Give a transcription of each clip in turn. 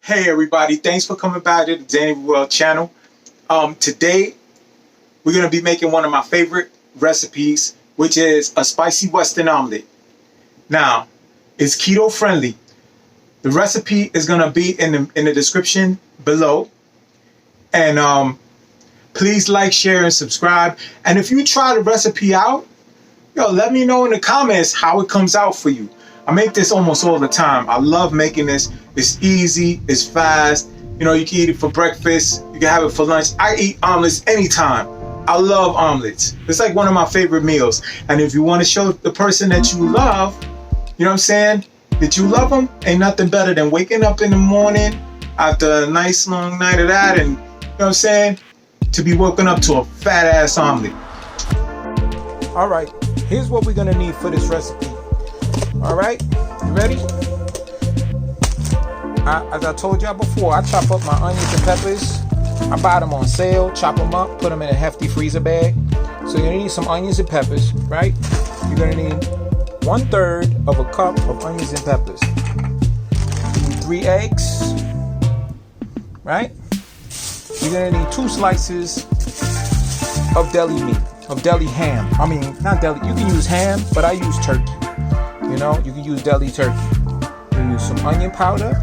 Hey everybody, thanks for coming by to the Danny World channel. Today we're going to be making one of my favorite recipes, which is a spicy Western omelet. Now, it's keto friendly. The recipe is going to be in the description below. And please like, share, and subscribe. And if you try the recipe out, let me know in the comments how it comes out for you. I make this almost all the time. I love making this. It's easy, it's fast. You can eat it for breakfast, you can have it for lunch. I eat omelets anytime. I love omelets. It's like one of my favorite meals. And if you want to show the person that you love, that you love them, ain't nothing better than waking up in the morning after a nice long night of that and, to be woken up to a fat ass omelet. All right, here's what we're gonna need for this recipe. All right, you ready? As I told y'all before, I chop up my onions and peppers. I buy them on sale, chop them up, put them in a hefty freezer bag. So you're gonna need some onions and peppers, right? You're gonna need 1/3 of a cup of onions and peppers. 3 eggs, right? You're gonna need 2 slices of deli meat, of deli ham. I mean, not deli, you can use ham, but I use turkey. You can use deli turkey. You use some onion powder,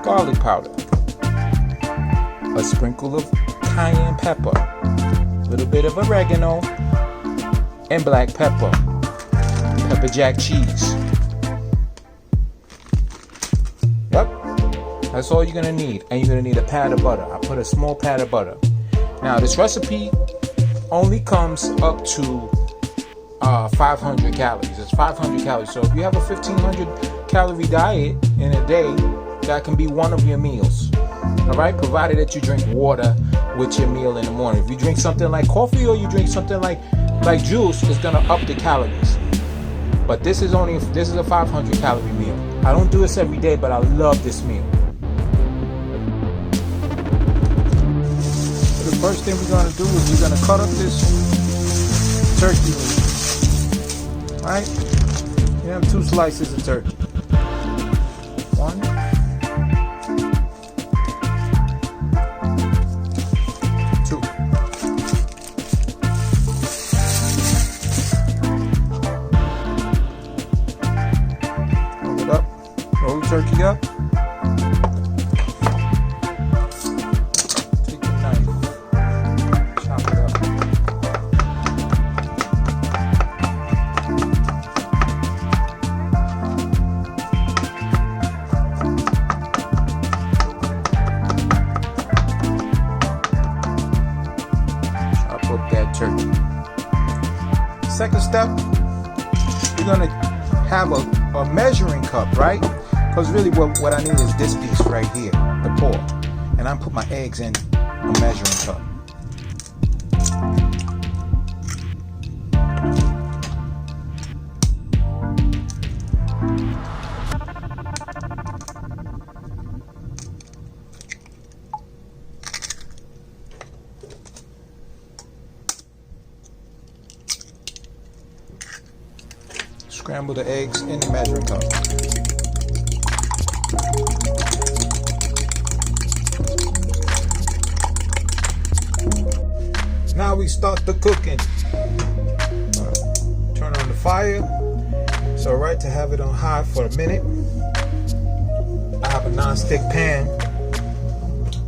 garlic powder, a sprinkle of cayenne pepper, a little bit of oregano, and black pepper, pepper jack cheese. Yep, that's all you're gonna need. And you're gonna need a pat of butter. I put a small pat of butter. Now this recipe only comes up to 500 calories. It's 500 calories. So if you have a 1,500 calorie diet in a day, that can be one of your meals. All right, provided that you drink water with your meal in the morning. If you drink something like coffee or you drink something like juice, it's gonna up the calories. But this is a 500 calorie meal. I don't do this every day, but I love this meal. So the first thing we're gonna do is we're gonna cut up this turkey meat. Right? You have 2 slices of turkey. 1. 2. Roll it up. Roll the turkey up. Take your knife. Chop it up. Turkey. Second step, you're gonna have a measuring cup, right? Because really what I need is this piece right here, the pork. And I put my eggs in a measuring cup. Scramble the eggs in the measuring cup. Now we start the cooking. Turn on the fire. It's alright to have it on high for a minute. I have a non-stick pan.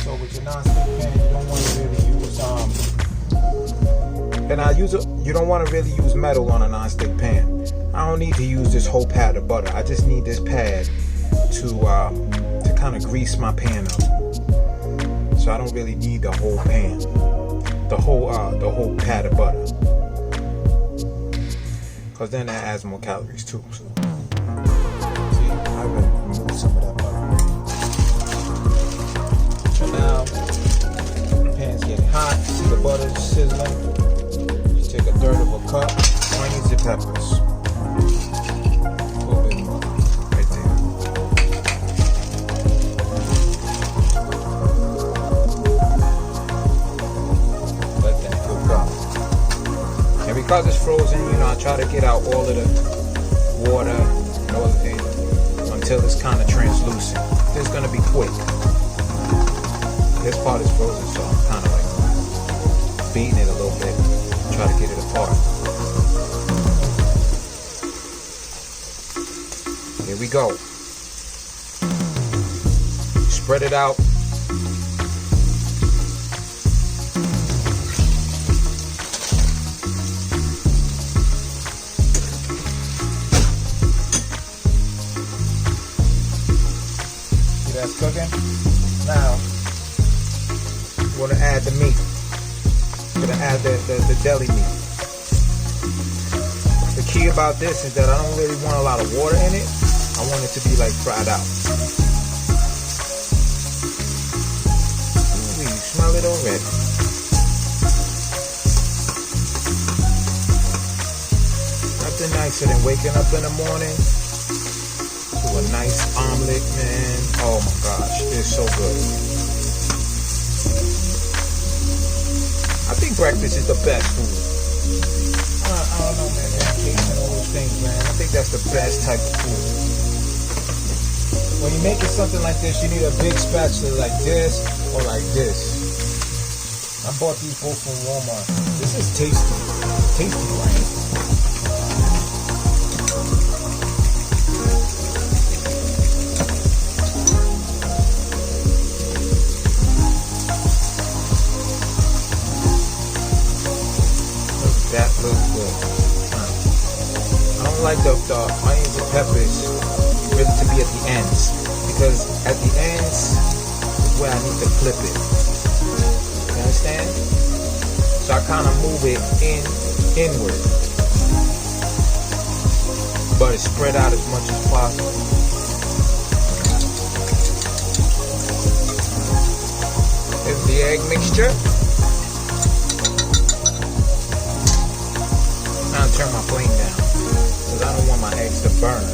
So with your non-stick pan, you don't want to really use you don't want to really use metal on a non-stick pan. I don't need to use this whole pad of butter. I just need this pad to kind of grease my pan up. So I don't really need the whole pan, the whole pad of butter, because then that adds more calories too. So see, I will remove some of that butter. So now the pan's getting hot. See the butter's sizzling. Just take 1/3 of a cup, onions and peppers. Because it's frozen, I try to get out all of the water and all of the until it's kind of translucent. It's gonna be quick. This part is frozen, so I'm kind of like beating it a little bit, try to get it apart. Here we go. Spread it out. See that's cooking? Now, we're gonna add the meat. We're gonna add the deli meat. The key about this is that I don't really want a lot of water in it. I want it to be like fried out. Ooh, you smell it already. Nothing nicer than waking up in the morning to a nice omelet, man. Oh my gosh, it's so good. I think breakfast is the best food. I don't know, man. Pancakes and all those things, man. I think that's the best type of food. When you're making something like this, you need a big spatula like this or like this. I bought these both from Walmart. This is tasty. Tasty, right? That looks good. I don't like the onions and peppers really to be at the ends, because at the ends is where I need to flip it. You understand? So I kind of move it inward, but it's spread out as much as possible. Here's the egg mixture. Now turn my flame down, because I don't want my eggs to burn.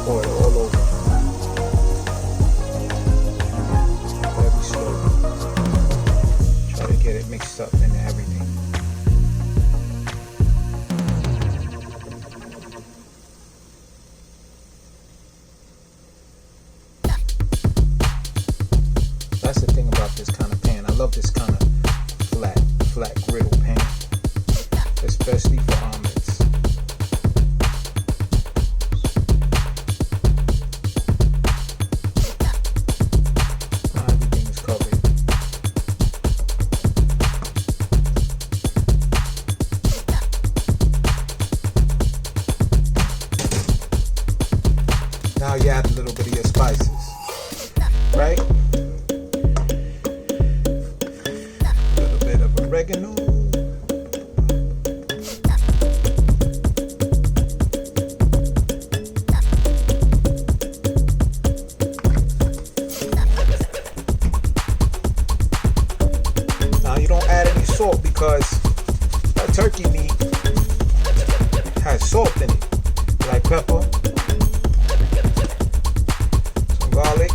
Pour it all over. Very slowly. Try to get it mixed up into everything. That's the thing about this kind of pan. I love this kind of flat griddle pan, especially for omelets. Now everything is covered. Now you add a little bit of your spices, right? Oregano. Now you don't add any salt because that turkey meat has salt in it, like pepper, some garlic.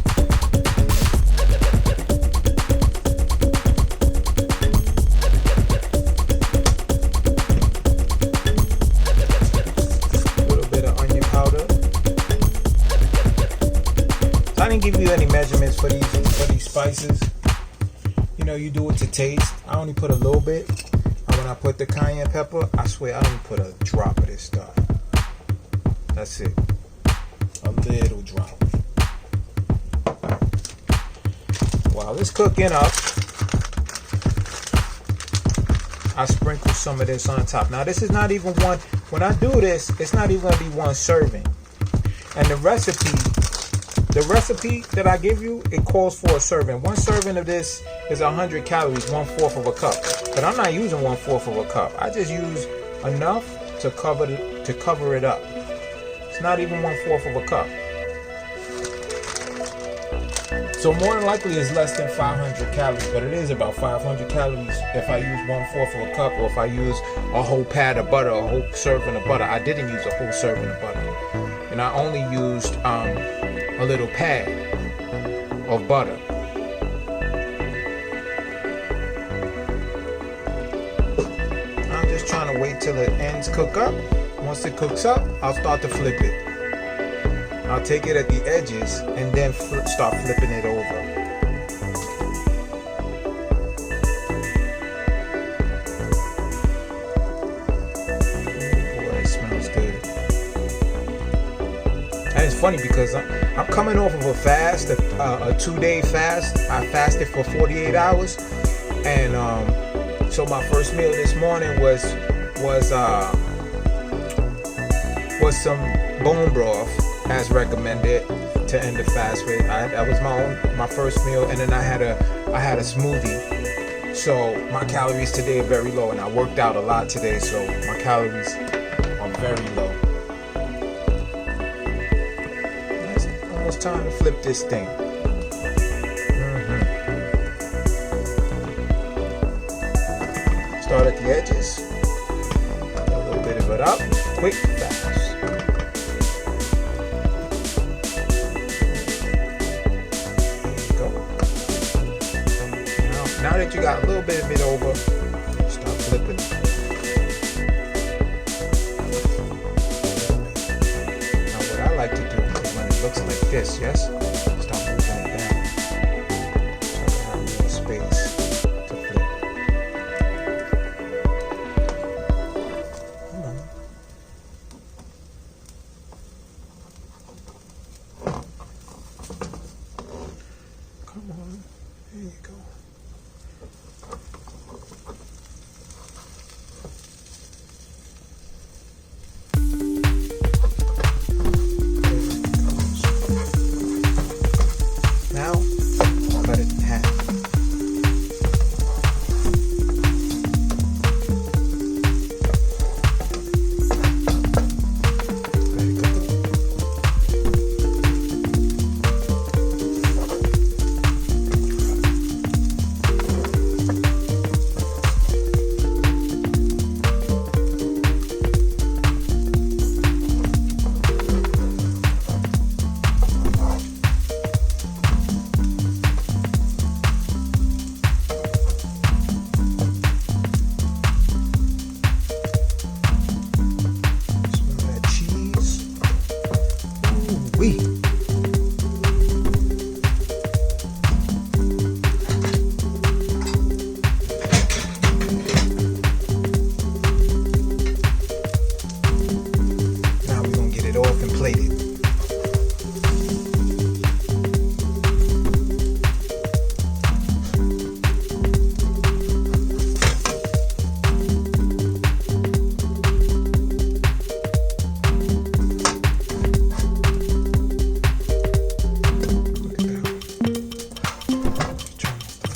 I didn't give you any measurements for these spices. You know, you do it to taste. I only put a little bit. And when I put the cayenne pepper, I swear I don't put a drop of this stuff. That's it. A little drop. While it's cooking up, I sprinkle some of this on top. Now this is not even one, when I do this, it's not even gonna be one serving. And the recipe that I give you, it calls for a serving. One serving of this is 100 calories, 1/4 of a cup. But I'm not using 1/4 of a cup. I just use enough to cover it up. It's not even 1/4 of a cup. So more than likely it's less than 500 calories, but it is about 500 calories if I use 1/4 of a cup, or if I use a whole pat of butter, a whole serving of butter. I didn't use a whole serving of butter, and I only used a little pad of butter. kind of wait till the ends cook up. Once it cooks up, I'll start to flip it. I'll take it at the edges and then start flipping it over. Boy, it smells good. And it's funny because I'm coming off of a fast, a 2-day fast. I fasted for 48 hours, and so my first meal this morning was some bone broth, as recommended, to end the fast with. That was my first meal, and then I had a smoothie. So my calories today are very low, and I worked out a lot today, so my calories are very low. It's almost time to flip this thing. Start at the edges, a little bit of it up, quick, fast. Now that you got a little bit of it over, start flipping. Now what I like to do is when it looks like this, yes, start moving it down. So I have more space to flip. Come on, there you go.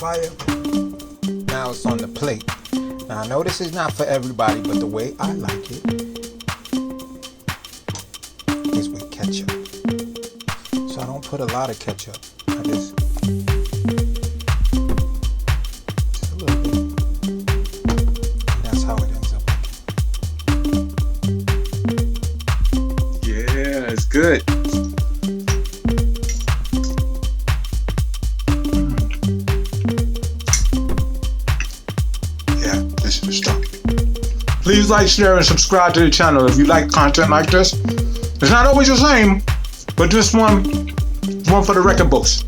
Fire. Now it's on the plate. Now I know this is not for everybody, but the way I like it is with ketchup. So I don't put a lot of ketchup. I just a little bit. And that's how it ends up looking. Yeah, it's good. Please like, share, and subscribe to the channel if you like content like this. It's not always the same, but this one for the record books.